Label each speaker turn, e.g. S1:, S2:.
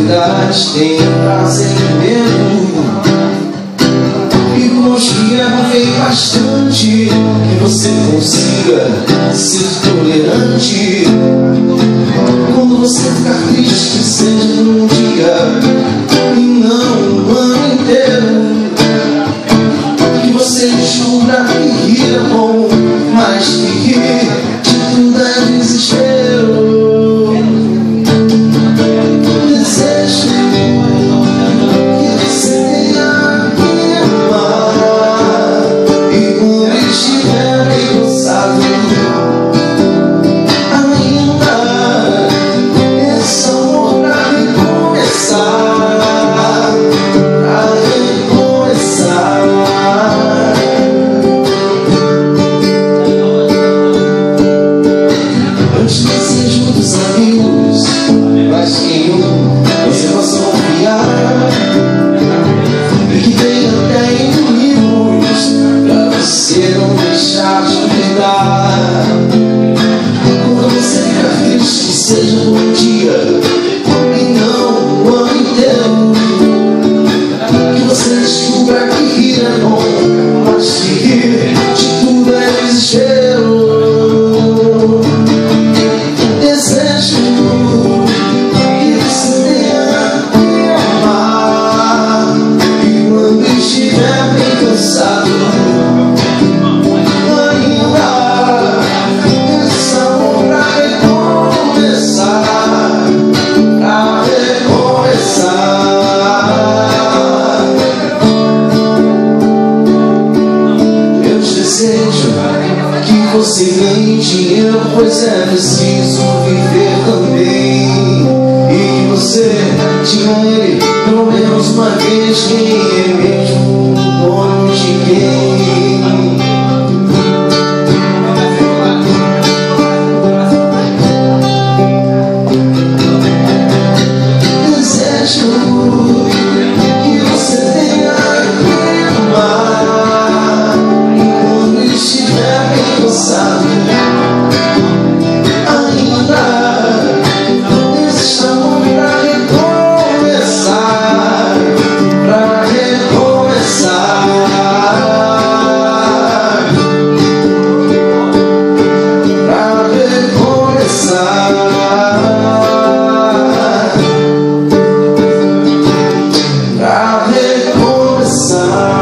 S1: verdade tem prazer mesmo. Fico longe que vem bastante, que você consiga ser tolerante. Quando você ficar triste, que seja num dia e não um ano inteiro. Que você descubra que rir é bom, mas que rir de tudo é desespero. Desejo que você tenha que amar, e quando estiver bem cansado, ainda esse amor pra recomeçar, pra recomeçar. Antes de ser juntos amigos, mas quem você possa confiar, e que tenha até inimigos, pra você não deixar de cuidar. Quando você ficar triste, que seja um bom dia e não o ano inteiro. Que você descubra que rir é bom, mas que rir de tudo é desespero. Desejo que você tenha que amar, e quando estiver bem cansado, ainda esse amor pra recomeçar, pra recomeçar. Eu te desejo que você ganhe dinheiro, pois é preciso viver também. E que você tinha ele pelo menos uma vez. Quem é mesmo o dono de quem? Desejo que você tenha que amar, e quando estiver bem cansado, ainda esse amor pra recomeçar, pra recomeçar, pra recomeçar, pra recomeçar.